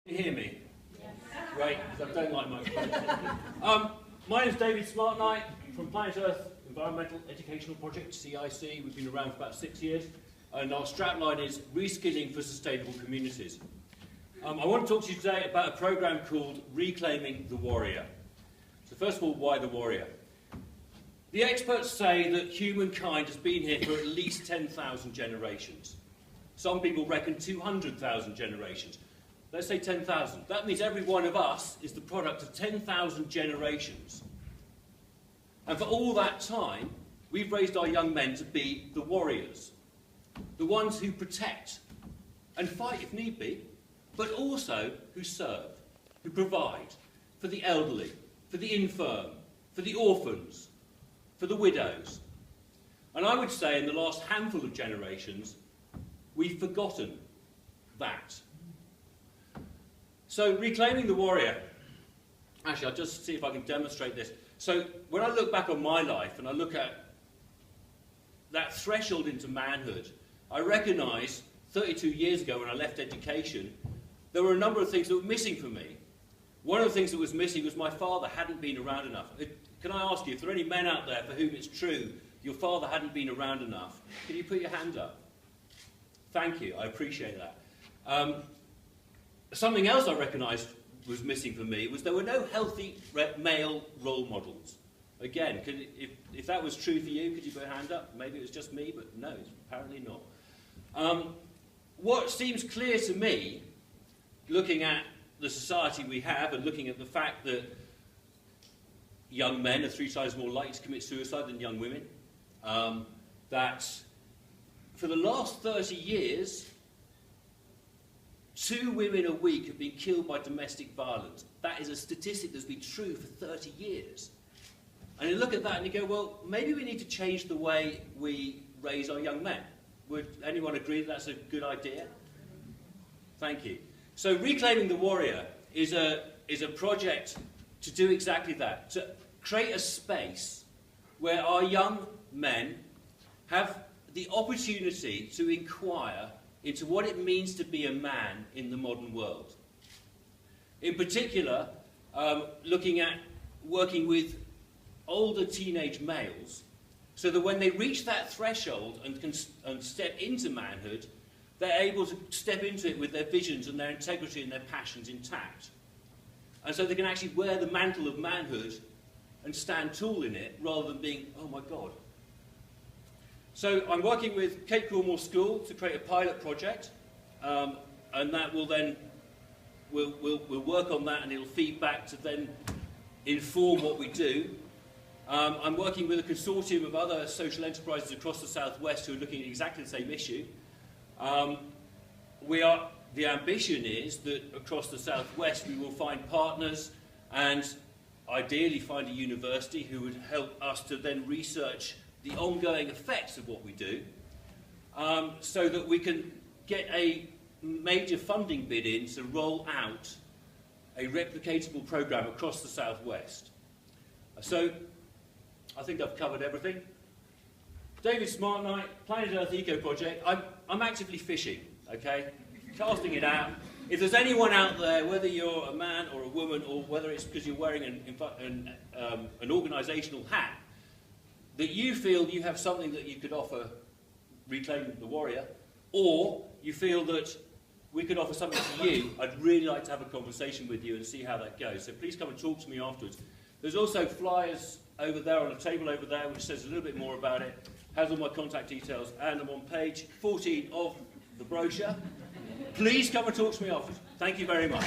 Can you hear me? Yes. Great, because I don't like microphones. My name is David Smartknight from Planet Earth Environmental Educational Project, CIC. We've been around for about 6 years, and our strapline is Reskilling for Sustainable Communities. I want to talk to you today about a program called Reclaiming the Warrior. So first of all, why the warrior? The experts say that humankind has been here for at least 10,000 generations. Some people reckon 200,000 generations. Let's say 10,000. That means every one of us is the product of 10,000 generations. And for all that time, we've raised our young men to be the warriors. The ones who protect and fight if need be, but also who serve, who provide for the elderly, for the infirm, for the orphans, for the widows. And I would say in the last handful of generations, we've forgotten that. So, reclaiming the warrior. Actually, I'll just see if I can demonstrate this. So, when I look back on my life and I look at that threshold into manhood, I recognise 32 years ago when I left education, there were a number of things that were missing for me. One of the things that was missing was my father hadn't been around enough. Can I ask you, if there are any men out there for whom it's true your father hadn't been around enough, can you put your hand up? Thank you, I appreciate that. Something else I recognised was missing for me was there were no healthy male role models. Again, if that was true for you, could you put your hand up? Maybe it was just me, but no, it's apparently not. What seems clear to me, looking at the society we have and looking at the fact that young men are 3 times more likely to commit suicide than young women, that for the last 30 years, 2 women a week have been killed by domestic violence. That is a statistic that's been true for 30 years. And you look at that and you go, well, maybe we need to change the way we raise our young men. Would anyone agree that that's a good idea? Thank you. So Reclaiming the Warrior is a project to do exactly that, to create a space where our young men have the opportunity to inquire into what it means to be a man in the modern world. In particular, looking at working with older teenage males, so that when they reach that threshold and step into manhood, they're able to step into it with their visions and their integrity and their passions intact. And so they can actually wear the mantle of manhood and stand tall in it, rather than being, oh my God. So I'm working with Cape Cornwall School to create a pilot project, and that will then, we'll work on that and it'll feed back to then inform what we do. I'm working with a consortium of other social enterprises across the southwest who are looking at exactly the same issue. The ambition is that across the southwest we will find partners and ideally find a university who would help us to then research the ongoing effects of what we do, so that we can get a major funding bid in to roll out a replicatable program across the southwest. So I think I've covered everything. David Smartknight, Planet Earth Eco Project. I'm actively fishing, okay? Casting it out. If there's anyone out there, whether you're a man or a woman, or whether it's because you're wearing an organisational hat, that you feel you have something that you could offer Reclaim the Warrior, or you feel that we could offer something to you, I'd really like to have a conversation with you and see how that goes. So please come and talk to me afterwards. There's also flyers over there on a table over there which says a little bit more about it, has all my contact details, and I'm on page 14 of the brochure. Please come and talk to me afterwards. Thank you very much.